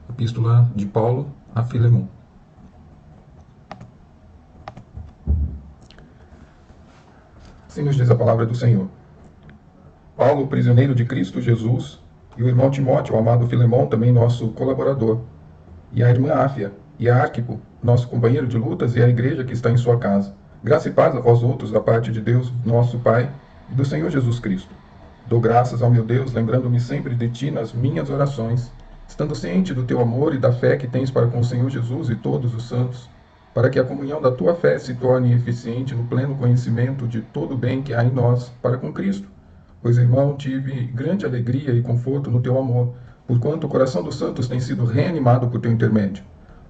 Epístola de Paulo a Filemon. Assim nos diz a palavra do Senhor. Paulo, prisioneiro de Cristo Jesus, e o irmão Timóteo, o amado Filemon, também nosso colaborador, e a irmã Áfia, e a Arquipo, nosso companheiro de lutas, e a igreja que está em sua casa. Graça e paz a vós outros, da parte de Deus, nosso Pai, e do Senhor Jesus Cristo. Dou graças ao meu Deus, lembrando-me sempre de ti nas minhas orações, estando ciente do teu amor e da fé que tens para com o Senhor Jesus e todos os santos, para que a comunhão da tua fé se torne eficiente no pleno conhecimento de todo o bem que há em nós para com Cristo. Pois, irmão, tive grande alegria e conforto no teu amor, porquanto o coração dos santos tem sido reanimado por teu intermédio.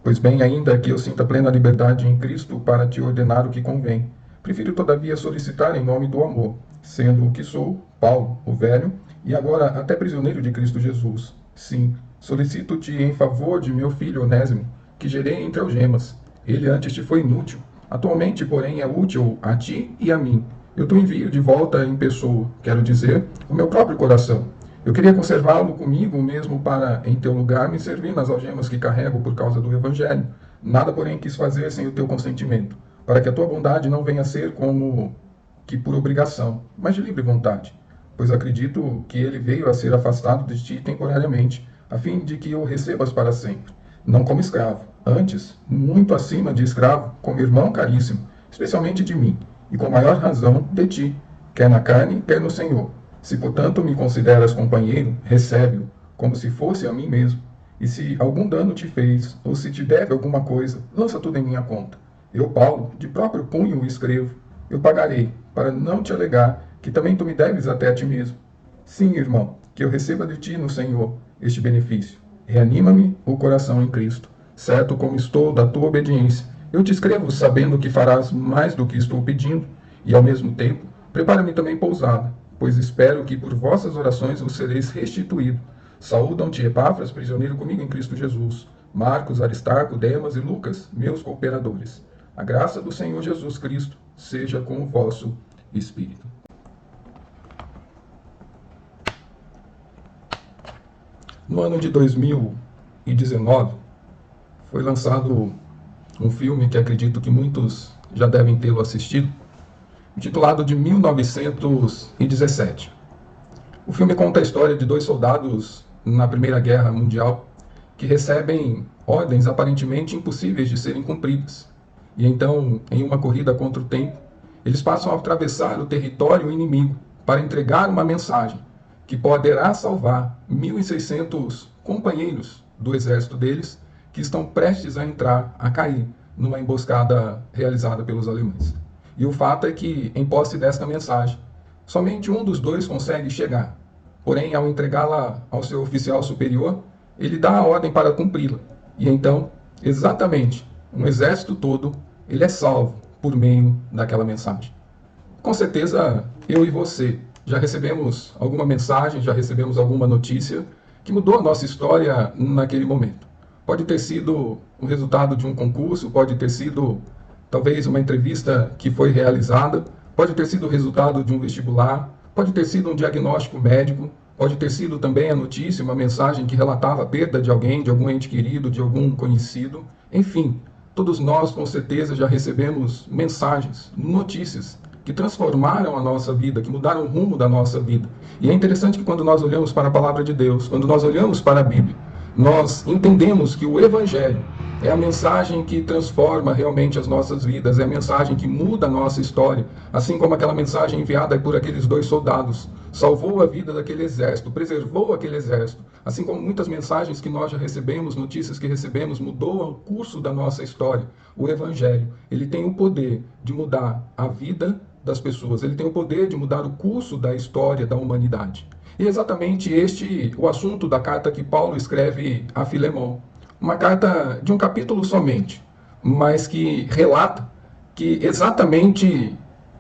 Pois bem, ainda que eu sinta plena liberdade em Cristo para te ordenar o que convém, prefiro todavia solicitar em nome do amor, sendo o que sou, Paulo, o velho, e agora até prisioneiro de Cristo Jesus. Sim, solicito-te em favor de meu filho Onésimo, que gerei entre algemas. Ele antes te foi inútil, atualmente, porém, é útil a ti e a mim. Eu te envio de volta em pessoa, quero dizer, o meu próprio coração. Eu queria conservá-lo comigo mesmo para, em teu lugar, me servir nas algemas que carrego por causa do Evangelho. Nada, porém, quis fazer sem o teu consentimento, para que a tua bondade não venha a ser como que por obrigação, mas de livre vontade. Pois acredito que ele veio a ser afastado de ti temporariamente, a fim de que o recebas para sempre, não como escravo, antes, muito acima de escravo, como irmão caríssimo, especialmente de mim, e com maior razão de ti, quer na carne, quer no Senhor. Se, portanto, me consideras companheiro, recebe-o, como se fosse a mim mesmo. E se algum dano te fez, ou se te deve alguma coisa, lança tudo em minha conta. Eu, Paulo, de próprio punho o escrevo. Eu pagarei, para não te alegar que também tu me deves até a ti mesmo. Sim, irmão, que eu receba de ti no Senhor este benefício. Reanima-me o coração em Cristo, certo como estou da tua obediência. Eu te escrevo sabendo que farás mais do que estou pedindo, e ao mesmo tempo, prepara-me também pousada, pois espero que por vossas orações vos sereis restituído. Saúdam-te Epáfras, prisioneiro comigo em Cristo Jesus, Marcos, Aristarco, Demas e Lucas, meus cooperadores. A graça do Senhor Jesus Cristo seja com o vosso espírito. No ano de 2019, foi lançado um filme que acredito que muitos já devem tê-lo assistido, intitulado de 1917. O filme conta a história de dois soldados na Primeira Guerra Mundial que recebem ordens aparentemente impossíveis de serem cumpridas. E então, em uma corrida contra o tempo, eles passam a atravessar o território inimigo para entregar uma mensagem que poderá salvar 1.600 companheiros do exército deles que estão prestes a entrar, a cair numa emboscada realizada pelos alemães. E o fato é que, em posse desta mensagem, somente um dos dois consegue chegar. Porém, ao entregá-la ao seu oficial superior, ele dá a ordem para cumpri-la. E então, exatamente, um exército todo, ele é salvo por meio daquela mensagem. Com certeza, eu e você já recebemos alguma mensagem, já recebemos alguma notícia que mudou a nossa história naquele momento. Pode ter sido o resultado de um concurso, pode ter sido talvez uma entrevista que foi realizada, pode ter sido o resultado de um vestibular, pode ter sido um diagnóstico médico, pode ter sido também a notícia, uma mensagem que relatava a perda de alguém, de algum ente querido, de algum conhecido. Enfim, todos nós com certeza já recebemos mensagens, notícias que transformaram a nossa vida, que mudaram o rumo da nossa vida. E é interessante que quando nós olhamos para a palavra de Deus, quando nós olhamos para a Bíblia, nós entendemos que o Evangelho é a mensagem que transforma realmente as nossas vidas, é a mensagem que muda a nossa história, assim como aquela mensagem enviada por aqueles dois soldados, salvou a vida daquele exército, preservou aquele exército, assim como muitas mensagens que nós já recebemos, notícias que recebemos, mudou o curso da nossa história. O Evangelho, ele tem o poder de mudar a vida das pessoas, ele tem o poder de mudar o curso da história da humanidade. E exatamente este o assunto da carta que Paulo escreve a Filemon. Uma carta de um capítulo somente, mas que relata que exatamente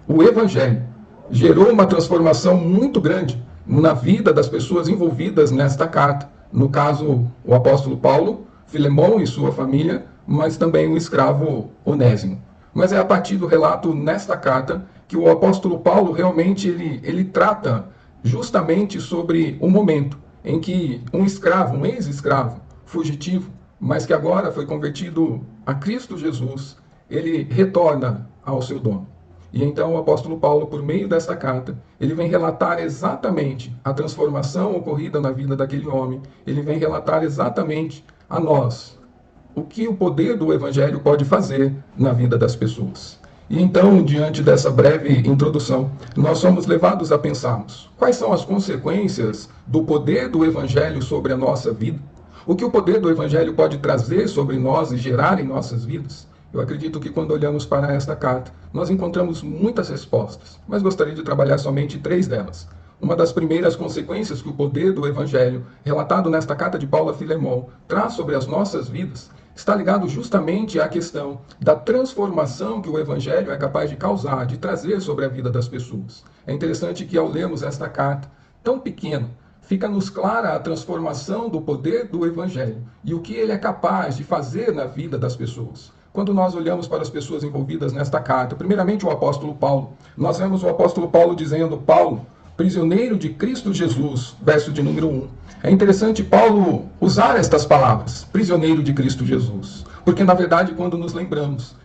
o Evangelho gerou uma transformação muito grande na vida das pessoas envolvidas nesta carta. No caso, o apóstolo Paulo, Filemon e sua família, mas também o escravo Onésimo. Mas é a partir do relato nesta carta que o apóstolo Paulo realmente ele trata justamente sobre o momento em que um escravo, um ex-escravo, fugitivo, mas que agora foi convertido a Cristo Jesus, ele retorna ao seu dono. E então o apóstolo Paulo, por meio desta carta, ele vem relatar exatamente a transformação ocorrida na vida daquele homem, ele vem relatar exatamente a nós o que o poder do evangelho pode fazer na vida das pessoas. E então, diante dessa breve introdução, nós somos levados a pensarmos quais são as consequências do poder do evangelho sobre a nossa vida, o que o poder do evangelho pode trazer sobre nós e gerar em nossas vidas. Eu acredito que quando olhamos para esta carta, nós encontramos muitas respostas, mas gostaria de trabalhar somente 3 delas. Uma das primeiras consequências que o poder do evangelho, relatado nesta carta de Paulo a Filemão, traz sobre as nossas vidas, está ligado justamente à questão da transformação que o evangelho é capaz de causar, de trazer sobre a vida das pessoas. É interessante que ao lermos esta carta tão pequena, fica-nos clara a transformação do poder do evangelho e o que ele é capaz de fazer na vida das pessoas. Quando nós olhamos para as pessoas envolvidas nesta carta, primeiramente o apóstolo Paulo, nós vemos o apóstolo Paulo dizendo: Paulo, prisioneiro de Cristo Jesus, verso de número 1. É interessante Paulo usar estas palavras, prisioneiro de Cristo Jesus, porque na verdade quando nos lembramos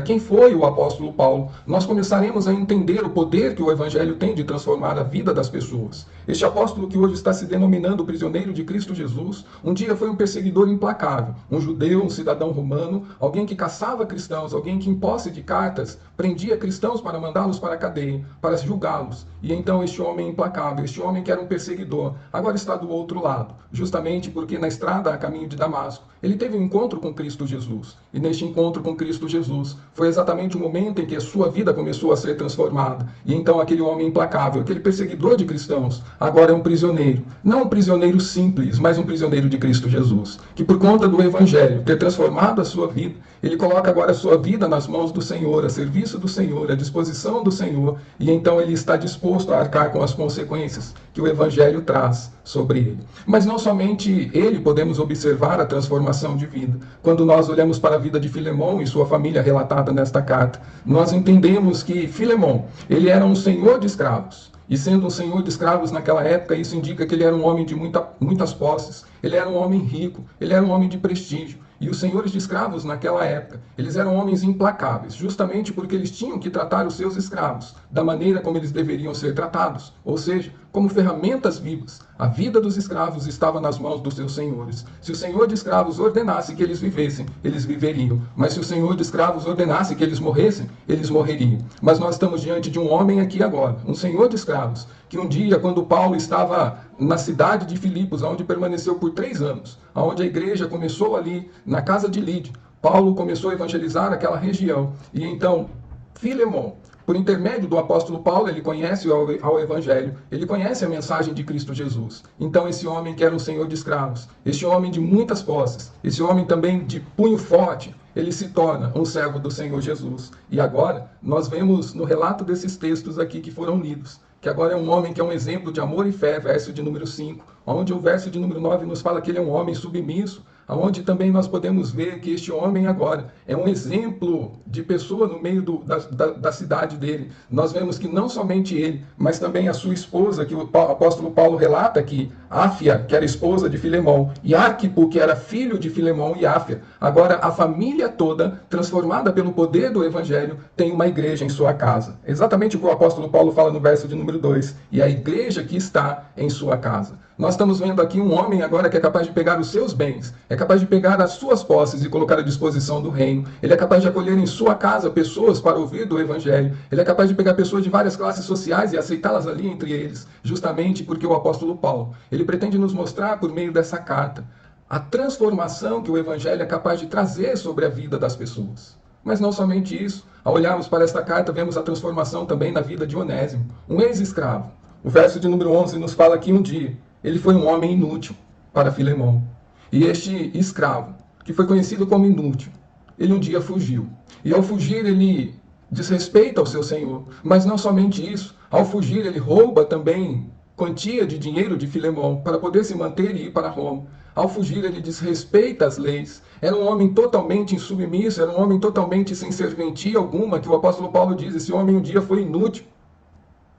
quem foi o apóstolo Paulo, nós começaremos a entender o poder que o evangelho tem de transformar a vida das pessoas. Este apóstolo que hoje está se denominando prisioneiro de Cristo Jesus, um dia foi um perseguidor implacável, um judeu, um cidadão romano, alguém que caçava cristãos, alguém que em posse de cartas prendia cristãos para mandá-los para a cadeia, para julgá-los. E então este homem implacável, este homem que era um perseguidor, agora está do outro lado, justamente porque na estrada a caminho de Damasco, ele teve um encontro com Cristo Jesus. E neste encontro com Cristo Jesus, foi exatamente o momento em que a sua vida começou a ser transformada. E então aquele homem implacável, aquele perseguidor de cristãos, agora é um prisioneiro. Não um prisioneiro simples, mas um prisioneiro de Cristo Jesus. Que por conta do evangelho ter transformado a sua vida, ele coloca agora a sua vida nas mãos do Senhor, a serviço do Senhor, à disposição do Senhor. E então ele está disposto a arcar com as consequências que o evangelho traz sobre ele. Mas não somente ele podemos observar a transformação de vida. Quando nós olhamos para a vida de Filemão e sua família relatada nesta carta, nós entendemos que Filemão, ele era um senhor de escravos. E sendo um senhor de escravos naquela época, isso indica que ele era um homem de muitas posses, ele era um homem rico, ele era um homem de prestígio. E os senhores de escravos naquela época, eles eram homens implacáveis, justamente porque eles tinham que tratar os seus escravos da maneira como eles deveriam ser tratados, ou seja, como ferramentas vivas. A vida dos escravos estava nas mãos dos seus senhores. Se o senhor de escravos ordenasse que eles vivessem, eles viveriam. Mas se o senhor de escravos ordenasse que eles morressem, eles morreriam. Mas nós estamos diante de um homem aqui agora, um senhor de escravos, que um dia, quando Paulo estava na cidade de Filipos, onde permaneceu por 3 anos, onde a igreja começou ali na casa de Lídia, Paulo começou a evangelizar aquela região. E então, Filemão, por intermédio do apóstolo Paulo, ele conhece ao evangelho, ele conhece a mensagem de Cristo Jesus. Então esse homem que era um senhor de escravos, esse homem de muitas posses, esse homem também de punho forte, ele se torna um servo do Senhor Jesus. E agora, nós vemos no relato desses textos aqui que foram lidos, que agora é um homem que é um exemplo de amor e fé, verso de número 5, onde o verso de número 9 nos fala que ele é um homem submisso, onde também nós podemos ver que este homem agora é um exemplo de pessoa no meio da cidade dele. Nós vemos que não somente ele, mas também a sua esposa, que o apóstolo Paulo relata aqui, Áfia, que era esposa de Filemão, e Arquipo, que era filho de Filemão e Áfia. Agora a família toda, transformada pelo poder do evangelho, tem uma igreja em sua casa. Exatamente o que o apóstolo Paulo fala no verso de número 2, e a igreja que está em sua casa. Nós estamos vendo aqui um homem agora que é capaz de pegar os seus bens, é capaz de pegar as suas posses e colocar à disposição do reino. Ele é capaz de acolher em sua casa pessoas para ouvir do evangelho. Ele é capaz de pegar pessoas de várias classes sociais e aceitá-las ali entre eles, justamente porque o apóstolo Paulo, ele pretende nos mostrar por meio dessa carta a transformação que o evangelho é capaz de trazer sobre a vida das pessoas. Mas não somente isso. Ao olharmos para esta carta, vemos a transformação também na vida de Onésimo, um ex-escravo. O verso de número 11 nos fala que um dia ele foi um homem inútil para Filemão. E este escravo, que foi conhecido como inútil, ele um dia fugiu. E ao fugir ele desrespeita ao seu senhor. Mas não somente isso. Ao fugir ele rouba também quantia de dinheiro de Filemão para poder se manter e ir para Roma. Ao fugir ele desrespeita as leis. Era um homem totalmente insubmisso, era um homem totalmente sem serventia alguma, que o apóstolo Paulo diz, esse homem um dia foi inútil,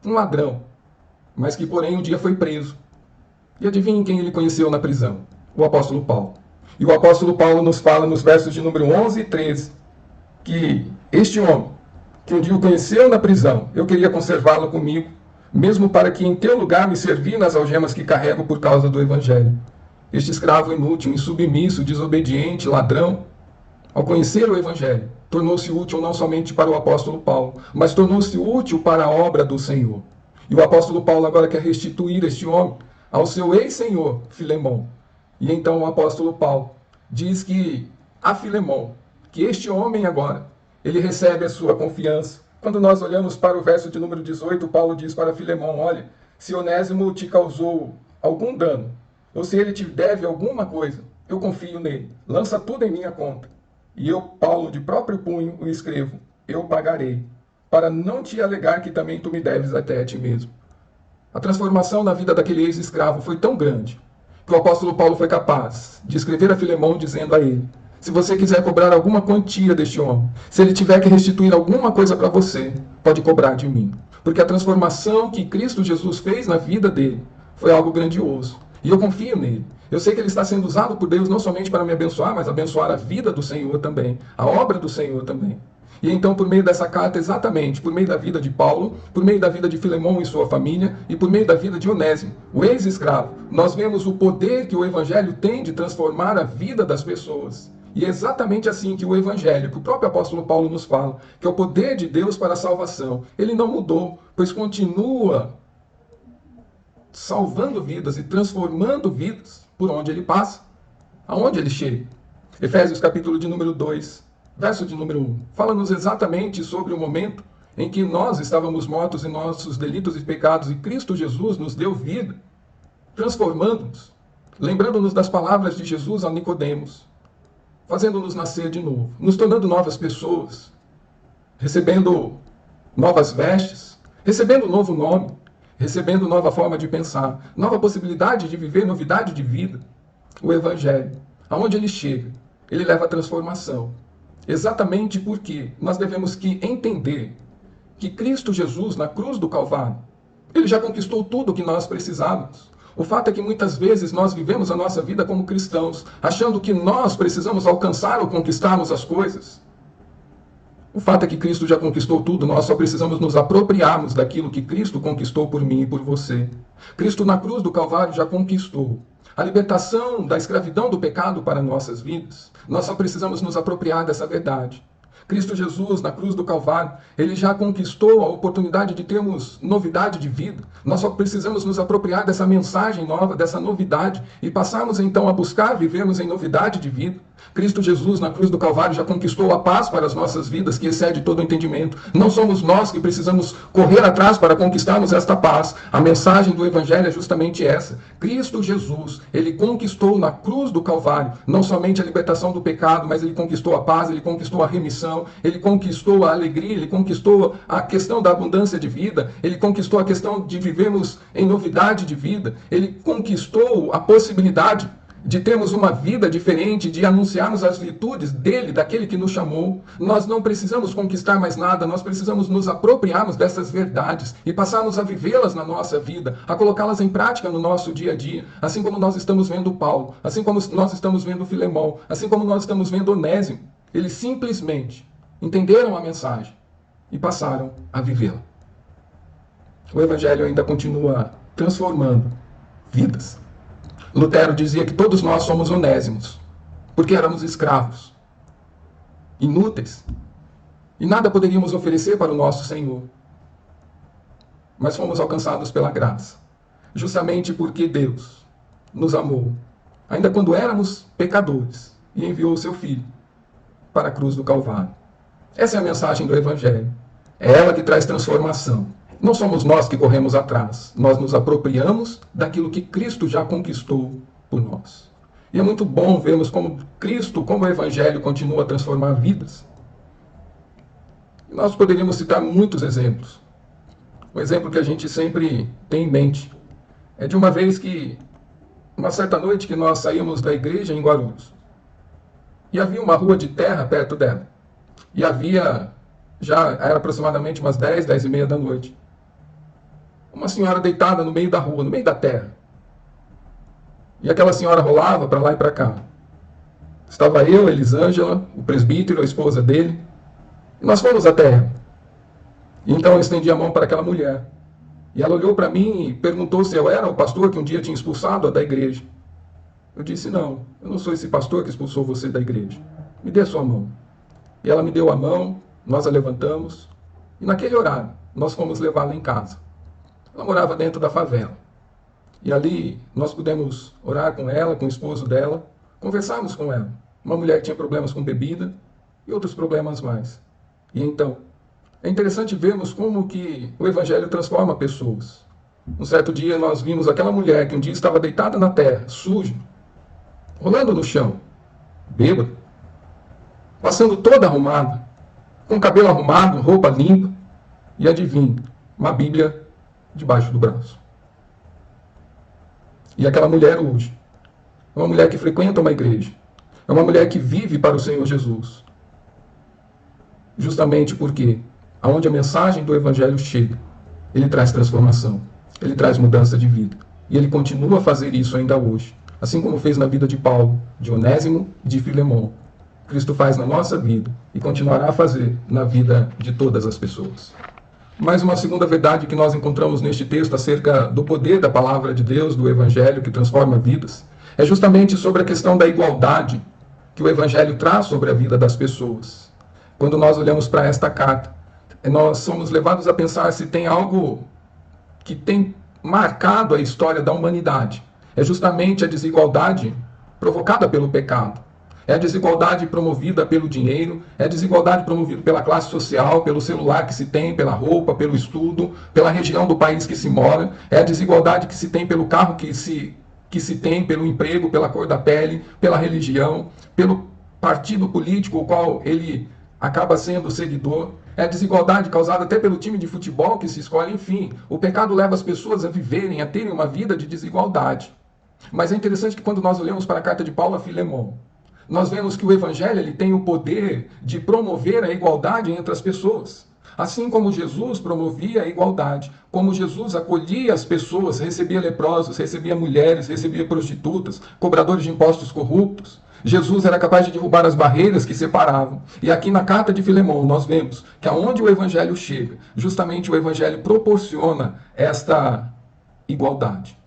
um ladrão, mas que porém um dia foi preso. E adivinhem quem ele conheceu na prisão? O apóstolo Paulo. E o apóstolo Paulo nos fala nos versos de número 11 e 13 que este homem, que um dia o conheceu na prisão, eu queria conservá-lo comigo, mesmo para que em teu lugar me servir nas algemas que carrego por causa do evangelho. Este escravo inútil, insubmisso, desobediente, ladrão, ao conhecer o evangelho, tornou-se útil não somente para o apóstolo Paulo, mas tornou-se útil para a obra do Senhor. E o apóstolo Paulo agora quer restituir este homem ao seu ex-senhor, Filemão. E então o apóstolo Paulo diz que a Filemão, que este homem agora, ele recebe a sua confiança. Quando nós olhamos para o verso de número 18, Paulo diz para Filemão, olha, se Onésimo te causou algum dano, ou se ele te deve alguma coisa, eu confio nele, lança tudo em minha conta. E eu, Paulo, de próprio punho, o escrevo, eu pagarei, para não te alegar que também tu me deves até a ti mesmo. A transformação na vida daquele ex-escravo foi tão grande, que o apóstolo Paulo foi capaz de escrever a Filemão dizendo a ele, se você quiser cobrar alguma quantia deste homem, se ele tiver que restituir alguma coisa para você, pode cobrar de mim. Porque a transformação que Cristo Jesus fez na vida dele foi algo grandioso. E eu confio nele. Eu sei que ele está sendo usado por Deus não somente para me abençoar, mas abençoar a vida do Senhor também, a obra do Senhor também. E então, por meio dessa carta, exatamente, por meio da vida de Paulo, por meio da vida de Filemão e sua família, e por meio da vida de Onésimo, o ex-escravo, nós vemos o poder que o Evangelho tem de transformar a vida das pessoas. E é exatamente assim que o Evangelho, que o próprio apóstolo Paulo nos fala, que é o poder de Deus para a salvação, ele não mudou, pois continua salvando vidas e transformando vidas por onde ele passa, aonde ele chega. Efésios capítulo de número 2, verso de número 1, fala-nos exatamente sobre o momento em que nós estávamos mortos em nossos delitos e pecados e Cristo Jesus nos deu vida, transformando-nos, lembrando-nos das palavras de Jesus a Nicodemos, fazendo-nos nascer de novo, nos tornando novas pessoas, recebendo novas vestes, recebendo um novo nome, recebendo nova forma de pensar, nova possibilidade de viver novidade de vida. O Evangelho, aonde ele chega, ele leva a transformação. Exatamente porque nós devemos que entender que Cristo Jesus, na cruz do Calvário, ele já conquistou tudo o que nós precisávamos. O fato é que muitas vezes nós vivemos a nossa vida como cristãos, achando que nós precisamos alcançar ou conquistarmos as coisas. O fato é que Cristo já conquistou tudo, nós só precisamos nos apropriarmos daquilo que Cristo conquistou por mim e por você. Cristo na cruz do Calvário já conquistou a libertação da escravidão do pecado para nossas vidas. Nós só precisamos nos apropriar dessa verdade. Cristo Jesus, na cruz do Calvário, ele já conquistou a oportunidade de termos novidade de vida. Nós só precisamos nos apropriar dessa mensagem nova, dessa novidade, e passarmos então a buscar vivermos em novidade de vida. Cristo Jesus, na cruz do Calvário, já conquistou a paz para as nossas vidas, que excede todo o entendimento. Não somos nós que precisamos correr atrás para conquistarmos esta paz. A mensagem do Evangelho é justamente essa. Cristo Jesus, ele conquistou na cruz do Calvário, não somente a libertação do pecado, mas ele conquistou a paz, ele conquistou a remissão, ele conquistou a alegria, ele conquistou a questão da abundância de vida, ele conquistou a questão de vivermos em novidade de vida, ele conquistou a possibilidade de termos uma vida diferente, de anunciarmos as virtudes dele, daquele que nos chamou. Nós não precisamos conquistar mais nada, nós precisamos nos apropriarmos dessas verdades e passarmos a vivê-las na nossa vida, a colocá-las em prática no nosso dia a dia, assim como nós estamos vendo Paulo, assim como nós estamos vendo Filemão, assim como nós estamos vendo Onésimo. Eles simplesmente entenderam a mensagem e passaram a vivê-la. O Evangelho ainda continua transformando vidas. Lutero dizia que todos nós somos onésimos, porque éramos escravos, inúteis, e nada poderíamos oferecer para o nosso Senhor. Mas fomos alcançados pela graça, justamente porque Deus nos amou, ainda quando éramos pecadores, e enviou o seu Filho para a cruz do Calvário. Essa é a mensagem do Evangelho. É ela que traz transformação. Não somos nós que corremos atrás. Nós nos apropriamos daquilo que Cristo já conquistou por nós. E é muito bom vermos como Cristo, como o Evangelho continua a transformar vidas. Nós poderíamos citar muitos exemplos. O exemplo que a gente sempre tem em mente é de uma vez que, uma certa noite que nós saímos da igreja em Guarulhos, e havia uma rua de terra perto dela. E havia, já era aproximadamente umas 10, 10 e meia da noite, uma senhora deitada no meio da rua, no meio da terra. E aquela senhora rolava para lá e para cá. Estava eu, Elisângela, o presbítero, a esposa dele, e nós fomos até ela. E então eu estendi a mão para aquela mulher. E ela olhou para mim e perguntou se eu era o pastor que um dia tinha expulsado-a da igreja. Eu disse, não, eu não sou esse pastor que expulsou você da igreja. Me dê a sua mão. E ela me deu a mão, nós a levantamos, e naquele horário, nós fomos levá-la em casa. Ela morava dentro da favela. E ali nós pudemos orar com ela, com o esposo dela, conversarmos com ela. Uma mulher que tinha problemas com bebida e outros problemas mais. E então, é interessante vermos como que o Evangelho transforma pessoas. Um certo dia nós vimos aquela mulher que um dia estava deitada na terra, suja, rolando no chão, bêbada, passando toda arrumada, com o cabelo arrumado, roupa limpa, e adivinhe, uma Bíblia debaixo do braço. E aquela mulher hoje é uma mulher que frequenta uma igreja, é uma mulher que vive para o Senhor Jesus. Justamente porque, aonde a mensagem do Evangelho chega, ele traz transformação, ele traz mudança de vida. E ele continua a fazer isso ainda hoje, assim como fez na vida de Paulo, de Onésimo e de Filemão. Cristo faz na nossa vida e continuará a fazer na vida de todas as pessoas. Mais uma segunda verdade que nós encontramos neste texto acerca do poder da palavra de Deus, do Evangelho que transforma vidas, é justamente sobre a questão da igualdade que o Evangelho traz sobre a vida das pessoas. Quando nós olhamos para esta carta, nós somos levados a pensar se tem algo que tem marcado a história da humanidade. É justamente a desigualdade provocada pelo pecado. É a desigualdade promovida pelo dinheiro, é a desigualdade promovida pela classe social, pelo celular que se tem, pela roupa, pelo estudo, pela região do país que se mora, é a desigualdade que se tem pelo carro que se tem, pelo emprego, pela cor da pele, pela religião, pelo partido político o qual ele acaba sendo seguidor. É a desigualdade causada até pelo time de futebol que se escolhe. Enfim, o pecado leva as pessoas a viverem, a terem uma vida de desigualdade. Mas é interessante que quando nós olhamos para a carta de Paulo a Filemão, nós vemos que o Evangelho ele tem o poder de promover a igualdade entre as pessoas. Assim como Jesus promovia a igualdade, como Jesus acolhia as pessoas, recebia leprosos, recebia mulheres, recebia prostitutas, cobradores de impostos corruptos, Jesus era capaz de derrubar as barreiras que separavam. E aqui na carta de Filemão nós vemos que aonde o Evangelho chega, justamente o Evangelho proporciona esta igualdade.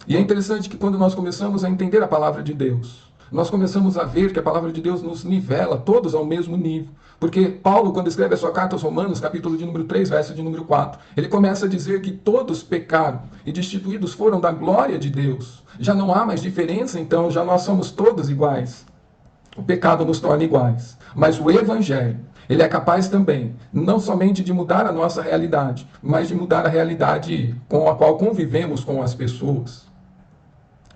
E é interessante que quando nós começamos a entender a palavra de Deus, nós começamos a ver que a palavra de Deus nos nivela todos ao mesmo nível. Porque Paulo, quando escreve a sua carta aos Romanos, capítulo de número 3, verso de número 4, ele começa a dizer que todos pecaram e destituídos foram da glória de Deus. Já não há mais diferença, então, já nós somos todos iguais. O pecado nos torna iguais. Mas o Evangelho, ele é capaz também, não somente de mudar a nossa realidade, mas de mudar a realidade com a qual convivemos com as pessoas.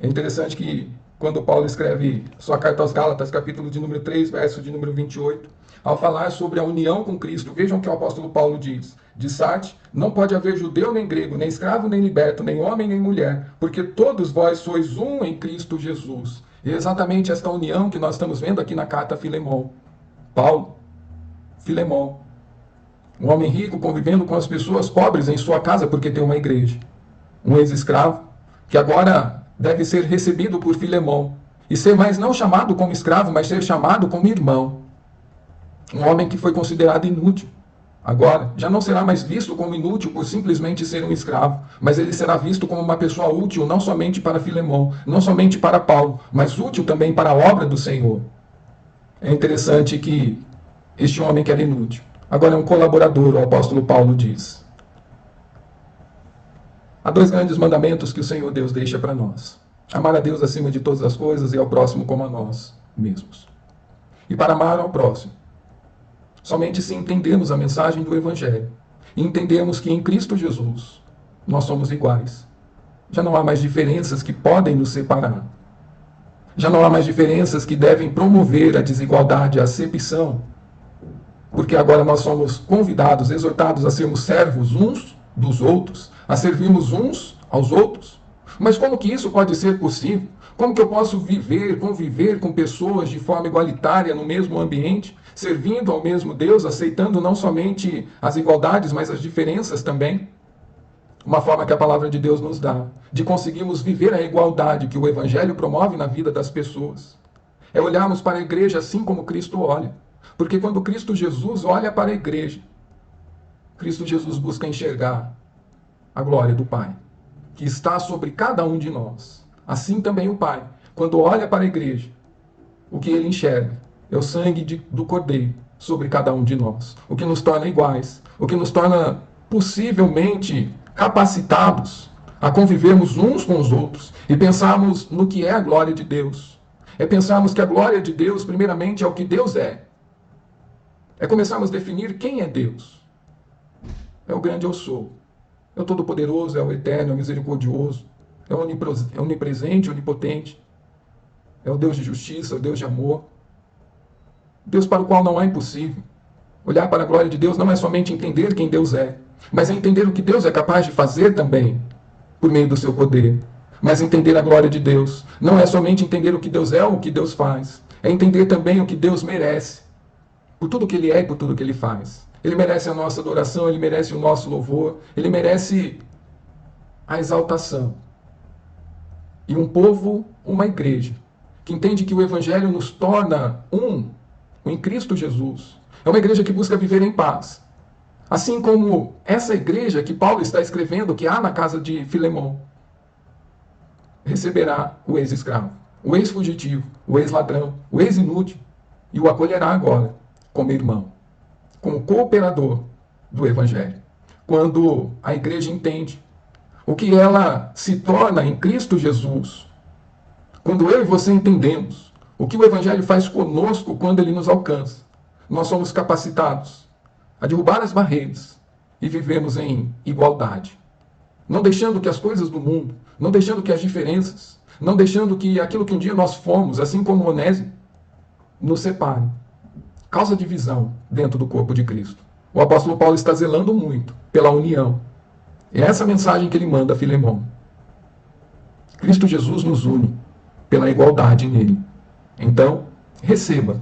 É interessante que quando Paulo escreve sua carta aos Gálatas, capítulo de número 3, verso de número 28, ao falar sobre a união com Cristo, vejam o que o apóstolo Paulo diz. De Sarte, não pode haver judeu nem grego, nem escravo nem liberto, nem homem nem mulher, porque todos vós sois um em Cristo Jesus. E é exatamente esta união que nós estamos vendo aqui na carta a Filemão. Paulo, Filemão, um homem rico convivendo com as pessoas pobres em sua casa porque tem uma igreja. Um ex-escravo que agora deve ser recebido por Filemão e ser mais não chamado como escravo, mas ser chamado como irmão. Um homem que foi considerado inútil. Agora, já não será mais visto como inútil por simplesmente ser um escravo, mas ele será visto como uma pessoa útil não somente para Filemão, não somente para Paulo, mas útil também para a obra do Senhor. É interessante que este homem que era inútil, agora é um colaborador, o apóstolo Paulo diz. Há dois grandes mandamentos que o Senhor Deus deixa para nós. Amar a Deus acima de todas as coisas e ao próximo como a nós mesmos. E para amar ao próximo, somente se entendermos a mensagem do Evangelho e entendermos que em Cristo Jesus nós somos iguais. Já não há mais diferenças que podem nos separar. Já não há mais diferenças que devem promover a desigualdade, a acepção. Porque agora nós somos convidados, exortados a sermos servos uns dos outros, a servirmos uns aos outros. Mas como que isso pode ser possível? Como que eu posso conviver com pessoas de forma igualitária no mesmo ambiente, servindo ao mesmo Deus, aceitando não somente as igualdades, mas as diferenças também? Uma forma que a palavra de Deus nos dá, de conseguirmos viver a igualdade que o Evangelho promove na vida das pessoas, é olharmos para a igreja assim como Cristo olha. Porque quando Cristo Jesus olha para a igreja, Cristo Jesus busca enxergar a glória do Pai, que está sobre cada um de nós. Assim também o Pai, quando olha para a igreja, o que ele enxerga é o sangue do Cordeiro sobre cada um de nós, o que nos torna iguais, o que nos torna possivelmente capacitados a convivermos uns com os outros e pensarmos no que é a glória de Deus. É pensarmos que a glória de Deus, primeiramente, é o que Deus é. É começarmos a definir quem é Deus. É o grande eu sou. É o todo-poderoso, é o eterno, é o misericordioso, é o onipresente, onipotente. É o Deus de justiça, o Deus de amor. Deus para o qual não há impossível. Olhar para a glória de Deus não é somente entender quem Deus é, mas é entender o que Deus é capaz de fazer também, por meio do seu poder. Mas entender a glória de Deus não é somente entender o que Deus é ou o que Deus faz, é entender também o que Deus merece, por tudo que Ele é e por tudo que Ele faz. Ele merece a nossa adoração, Ele merece o nosso louvor, Ele merece a exaltação. E um povo, uma igreja, que entende que o Evangelho nos torna um em Cristo Jesus. É uma igreja que busca viver em paz. Assim como essa igreja que Paulo está escrevendo, que há na casa de Filemão, receberá o ex-escravo, o ex-fugitivo, o ex-ladrão, o ex-inútil, e o acolherá agora como irmão, como cooperador do Evangelho. Quando a igreja entende o que ela se torna em Cristo Jesus, quando eu e você entendemos o que o Evangelho faz conosco quando ele nos alcança, nós somos capacitados a derrubar as barreiras e vivemos em igualdade. Não deixando que as coisas do mundo, não deixando que as diferenças, não deixando que aquilo que um dia nós fomos, assim como Onésimo, nos separe. Causa divisão dentro do corpo de Cristo. O apóstolo Paulo está zelando muito pela união. É essa mensagem que ele manda a Filemão. Cristo Jesus nos une pela igualdade nele. Então, receba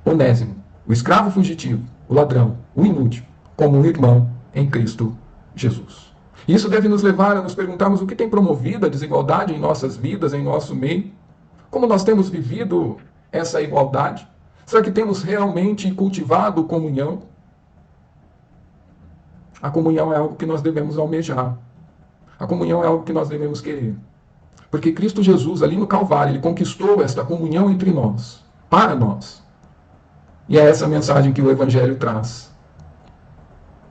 Onésimo, o escravo fugitivo, o ladrão, o inútil, como um irmão em Cristo Jesus. Isso deve nos levar a nos perguntarmos o que tem promovido a desigualdade em nossas vidas, em nosso meio. Como nós temos vivido essa igualdade? Será que temos realmente cultivado comunhão? A comunhão é algo que nós devemos almejar. A comunhão é algo que nós devemos querer. Porque Cristo Jesus, ali no Calvário, ele conquistou esta comunhão entre nós, para nós. E é essa mensagem que o Evangelho traz.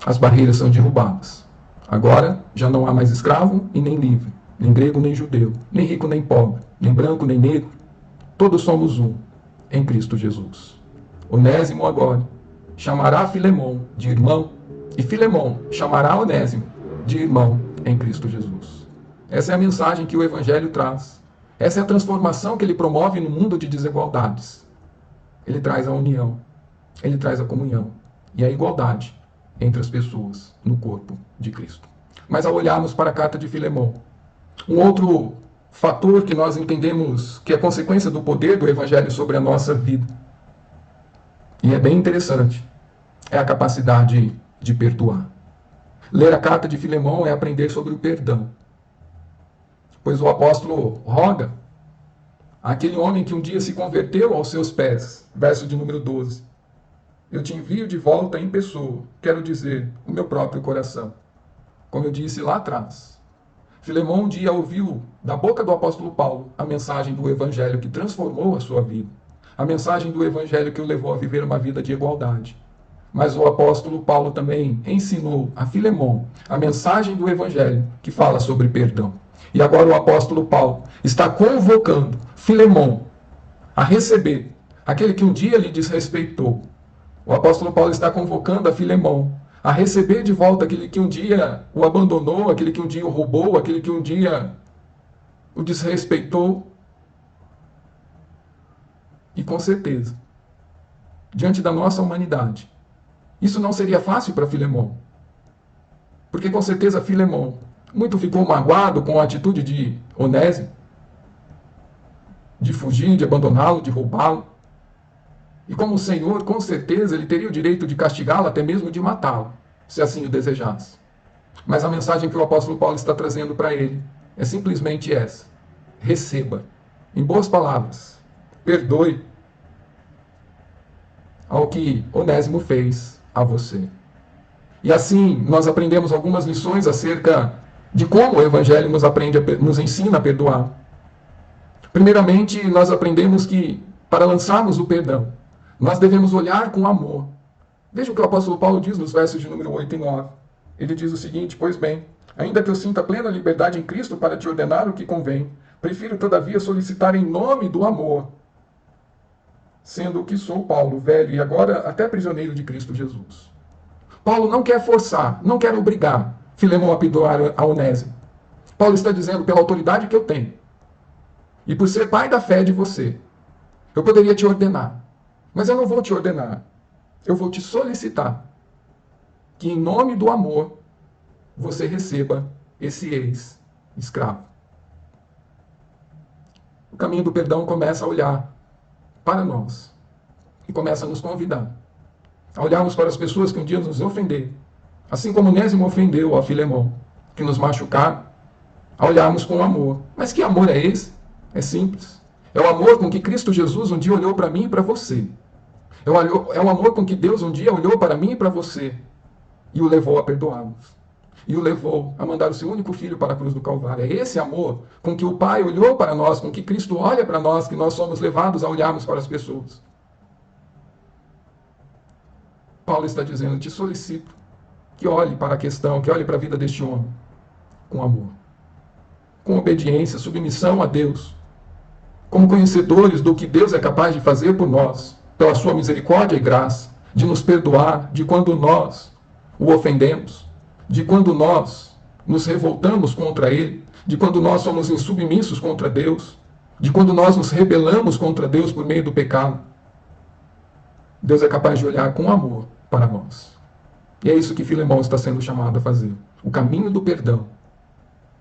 As barreiras são derrubadas. Agora já não há mais escravo e nem livre, nem grego nem judeu, nem rico nem pobre, nem branco nem negro. Todos somos um em Cristo Jesus. Onésimo agora chamará Filemão de irmão, e Filemão chamará Onésimo de irmão em Cristo Jesus. Essa é a mensagem que o Evangelho traz. Essa é a transformação que ele promove no mundo de desigualdades. Ele traz a união, ele traz a comunhão e a igualdade entre as pessoas no corpo de Cristo. Mas ao olharmos para a carta de Filemão, um outro fator que nós entendemos que é consequência do poder do Evangelho sobre a nossa vida, e é bem interessante, é a capacidade de perdoar. Ler a carta de Filemão é aprender sobre o perdão. Pois o apóstolo roga àquele homem que um dia se converteu aos seus pés, verso de número 12. Eu te envio de volta em pessoa, quero dizer, o meu próprio coração. Como eu disse lá atrás, Filemão um dia ouviu da boca do apóstolo Paulo a mensagem do Evangelho que transformou a sua vida. A mensagem do Evangelho que o levou a viver uma vida de igualdade. Mas o apóstolo Paulo também ensinou a Filemão a mensagem do Evangelho que fala sobre perdão. E agora o apóstolo Paulo está convocando Filemão a receber aquele que um dia lhe desrespeitou. O apóstolo Paulo está convocando a Filemão a receber de volta aquele que um dia o abandonou, aquele que um dia o roubou, aquele que um dia o desrespeitou. E com certeza, diante da nossa humanidade, isso não seria fácil para Filemão. Porque com certeza Filemão muito ficou magoado com a atitude de Onésimo, de fugir, de abandoná-lo, de roubá-lo. E como o Senhor, com certeza, ele teria o direito de castigá-lo, até mesmo de matá-lo, se assim o desejasse. Mas a mensagem que o apóstolo Paulo está trazendo para ele é simplesmente essa: receba, em boas palavras, perdoe ao que Onésimo fez a você. E assim nós aprendemos algumas lições acerca de como o Evangelho nos ensina a perdoar. Primeiramente, nós aprendemos que para lançarmos o perdão, nós devemos olhar com amor. Veja o que o apóstolo Paulo diz nos versos de número 8 e 9. Ele diz o seguinte: pois bem, ainda que eu sinta plena liberdade em Cristo para te ordenar o que convém, prefiro todavia solicitar em nome do amor, sendo que sou Paulo, velho e agora até prisioneiro de Cristo Jesus. Paulo não quer forçar, não quer obrigar Filemão a perdoar a Onésimo. Paulo está dizendo, pela autoridade que eu tenho, e por ser pai da fé de você, eu poderia te ordenar, mas eu não vou te ordenar. Eu vou te solicitar que, em nome do amor, você receba esse ex-escravo. O caminho do perdão começa a olhar para nós e começa a nos convidar a olharmos para as pessoas que um dia nos ofenderam, assim como Onésimo ofendeu a Filemão, que nos machucaram, a olharmos com amor. Mas que amor é esse? É simples. É o amor com que Cristo Jesus um dia olhou para mim e para você. É o amor com que Deus um dia olhou para mim e para você e o levou a perdoarmos. E o levou a mandar o seu único filho para a cruz do Calvário. É esse amor com que o Pai olhou para nós, com que Cristo olha para nós, que nós somos levados a olharmos para as pessoas. Paulo está dizendo, te solicito que olhe para a questão, que olhe para a vida deste homem com amor, com obediência, submissão a Deus, como conhecedores do que Deus é capaz de fazer por nós, pela sua misericórdia e graça, de nos perdoar de quando nós o ofendemos, de quando nós nos revoltamos contra Ele, de quando nós somos insubmissos contra Deus, de quando nós nos rebelamos contra Deus por meio do pecado. Deus é capaz de olhar com amor para nós. E é isso que Filemão está sendo chamado a fazer. O caminho do perdão,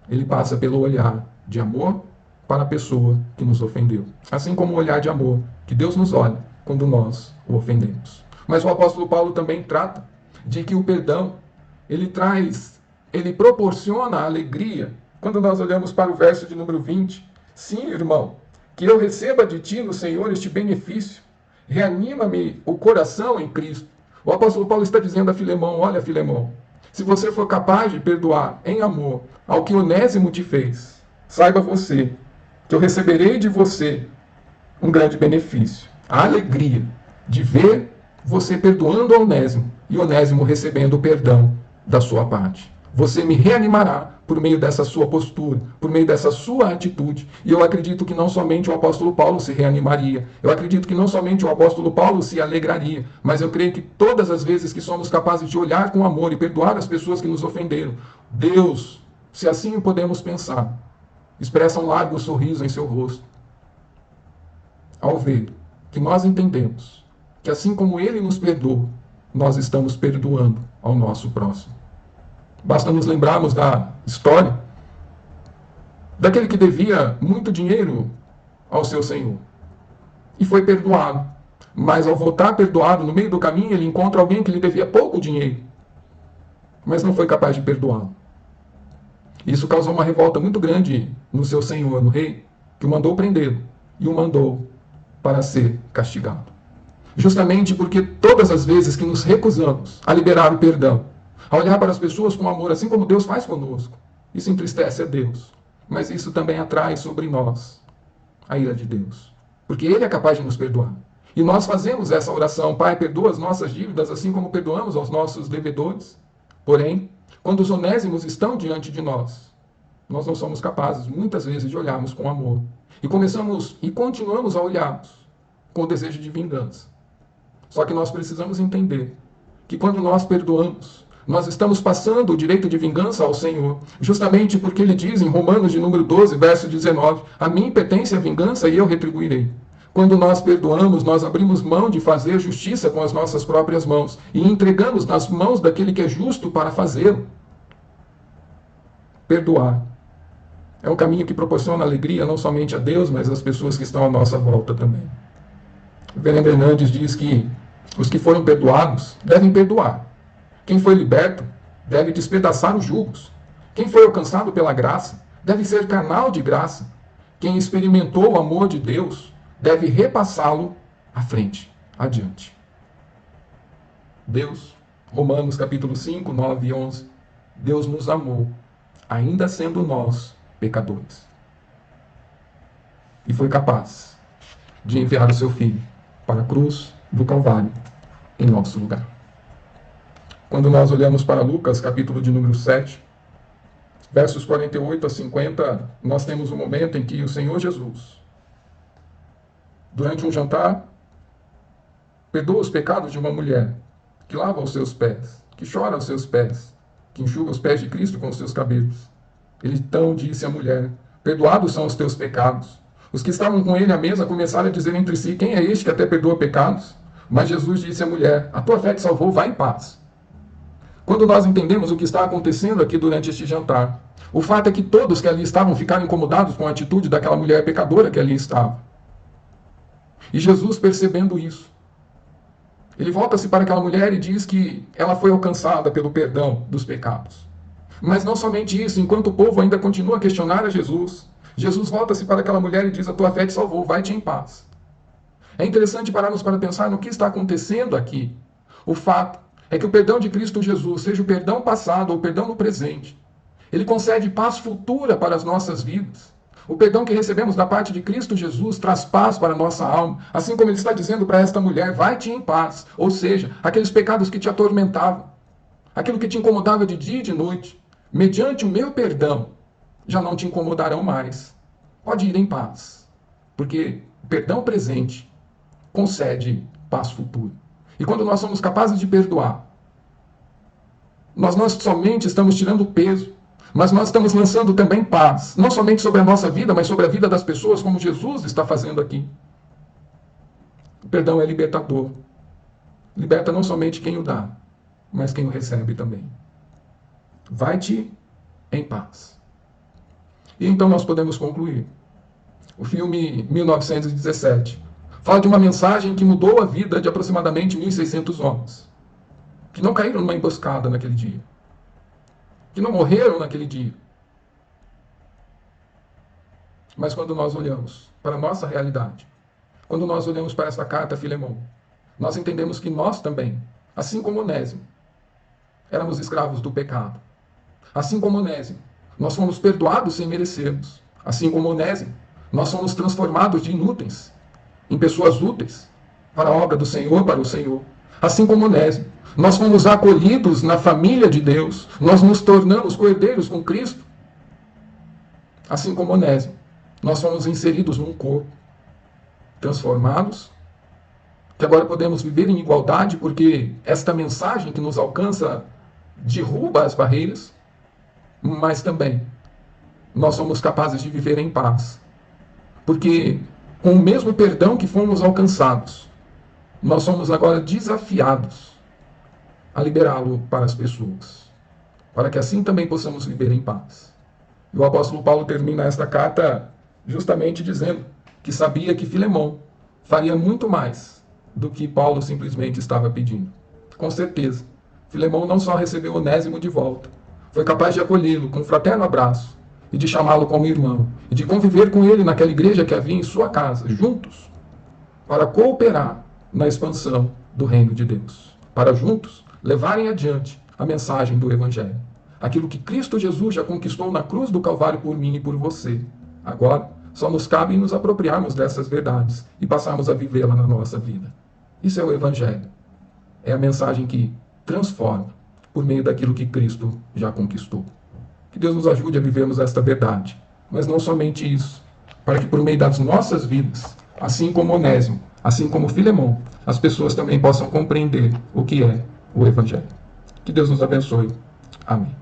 ele passa pelo olhar de amor para a pessoa que nos ofendeu. Assim como o olhar de amor que Deus nos olha quando nós o ofendemos. Mas o apóstolo Paulo também trata de que o perdão, ele proporciona alegria. Quando nós olhamos para o verso de número 20, sim, irmão, que eu receba de ti no Senhor este benefício, reanima-me o coração em Cristo. O apóstolo Paulo está dizendo a Filemão, olha Filemão, se você for capaz de perdoar em amor ao que Onésimo te fez, saiba você que eu receberei de você um grande benefício. A alegria de ver você perdoando a Onésimo e Onésimo recebendo o perdão da sua parte. Você me reanimará por meio dessa sua postura, por meio dessa sua atitude. E eu acredito que não somente o apóstolo Paulo se reanimaria, eu acredito que não somente o apóstolo Paulo se alegraria, mas eu creio que todas as vezes que somos capazes de olhar com amor e perdoar as pessoas que nos ofenderam, Deus, se assim podemos pensar, expressa um largo sorriso em seu rosto, ao ver que nós entendemos que assim como Ele nos perdoa, nós estamos perdoando ao nosso próximo. Basta nos lembrarmos da história daquele que devia muito dinheiro ao seu senhor e foi perdoado. Mas ao voltar perdoado, no meio do caminho, ele encontra alguém que lhe devia pouco dinheiro, mas não foi capaz de perdoá-lo. Isso causou uma revolta muito grande no seu senhor, no rei, que o mandou prendê-lo e o mandou para ser castigado. Justamente porque todas as vezes que nos recusamos a liberar o perdão, a olhar para as pessoas com amor, assim como Deus faz conosco, isso entristece a Deus. Mas isso também atrai sobre nós a ira de Deus. Porque Ele é capaz de nos perdoar. E nós fazemos essa oração, Pai, perdoa as nossas dívidas, assim como perdoamos aos nossos devedores. Porém, quando os onésimos estão diante de nós não somos capazes, muitas vezes, de olharmos com amor. E começamos e continuamos a olharmos com o desejo de vingança. Só que nós precisamos entender que quando nós perdoamos, nós estamos passando o direito de vingança ao Senhor, justamente porque Ele diz em Romanos de número 12, verso 19, a mim pertence a vingança e eu retribuirei. Quando nós perdoamos, nós abrimos mão de fazer justiça com as nossas próprias mãos e entregamos nas mãos daquele que é justo para fazê-lo. Perdoar é um caminho que proporciona alegria não somente a Deus, mas às pessoas que estão à nossa volta também. O Venerando Hernandes diz que os que foram perdoados devem perdoar. Quem foi liberto deve despedaçar os jugos. Quem foi alcançado pela graça deve ser canal de graça. Quem experimentou o amor de Deus deve repassá-lo à frente, adiante. Deus, Romanos capítulo 5, 9 e 11, Deus nos amou, ainda sendo nós pecadores. E foi capaz de enviar o seu Filho para a cruz do Calvário em nosso lugar. Quando nós olhamos para Lucas, capítulo de número 7, versos 48 a 50, nós temos um momento em que o Senhor Jesus, durante um jantar, perdoa os pecados de uma mulher que lava os seus pés, que chora aos seus pés, que enxuga os pés de Cristo com os seus cabelos. Ele então disse à mulher: perdoados são os teus pecados. Os que estavam com ele à mesa começaram a dizer entre si: quem é este que até perdoa pecados? Mas Jesus disse à mulher: a tua fé te salvou, vá em paz. Quando nós entendemos o que está acontecendo aqui durante este jantar, o fato é que todos que ali estavam ficaram incomodados com a atitude daquela mulher pecadora que ali estava. E Jesus, percebendo isso, ele volta-se para aquela mulher e diz que ela foi alcançada pelo perdão dos pecados. Mas não somente isso, enquanto o povo ainda continua a questionar a Jesus, Jesus volta-se para aquela mulher e diz: a tua fé te salvou, vai-te em paz. É interessante pararmos para pensar no que está acontecendo aqui. O fato é que o perdão de Cristo Jesus, seja o perdão passado ou o perdão no presente, ele concede paz futura para as nossas vidas. O perdão que recebemos da parte de Cristo Jesus traz paz para a nossa alma, assim como ele está dizendo para esta mulher: vai-te em paz. Ou seja, aqueles pecados que te atormentavam, aquilo que te incomodava de dia e de noite, mediante o meu perdão, já não te incomodarão mais. Pode ir em paz, porque o perdão presente concede paz futura. E quando nós somos capazes de perdoar, nós não somente estamos tirando peso, mas nós estamos lançando também paz, não somente sobre a nossa vida, mas sobre a vida das pessoas, como Jesus está fazendo aqui. O perdão é libertador. Liberta não somente quem o dá, mas quem o recebe também. Vai-te em paz. E então nós podemos concluir. O filme 1917 fala de uma mensagem que mudou a vida de aproximadamente 1.600 homens, que não caíram numa emboscada naquele dia, que não morreram naquele dia. Mas quando nós olhamos para a nossa realidade, quando nós olhamos para essa carta a Filemão, nós entendemos que nós também, assim como Onésimo, éramos escravos do pecado. Assim como Onésimo, nós fomos perdoados sem merecermos. Assim como Onésimo, nós fomos transformados de inúteis em pessoas úteis para a obra do Senhor, para o Senhor. Assim como Onésimo, nós fomos acolhidos na família de Deus, nós nos tornamos co-herdeiros com Cristo. Assim como Onésimo, nós fomos inseridos num corpo, transformados, que agora podemos viver em igualdade, porque esta mensagem que nos alcança derruba as barreiras, mas também nós somos capazes de viver em paz, porque com o mesmo perdão que fomos alcançados, nós somos agora desafiados a liberá-lo para as pessoas, para que assim também possamos viver em paz. E o apóstolo Paulo termina esta carta justamente dizendo que sabia que Filemão faria muito mais do que Paulo simplesmente estava pedindo. Com certeza, Filemão não só recebeu Onésimo de volta, foi capaz de acolhê-lo com um fraterno abraço e de chamá-lo como irmão, e de conviver com ele naquela igreja que havia em sua casa, juntos, para cooperar na expansão do reino de Deus, para juntos levarem adiante a mensagem do Evangelho. Aquilo que Cristo Jesus já conquistou na cruz do Calvário por mim e por você. Agora, só nos cabe nos apropriarmos dessas verdades e passarmos a vivê-la na nossa vida. Isso é o Evangelho. É a mensagem que transforma por meio daquilo que Cristo já conquistou. Que Deus nos ajude a vivermos esta verdade. Mas não somente isso, para que por meio das nossas vidas, assim como Onésimo, assim como Filemão, as pessoas também possam compreender o que é o Evangelho. Que Deus nos abençoe. Amém.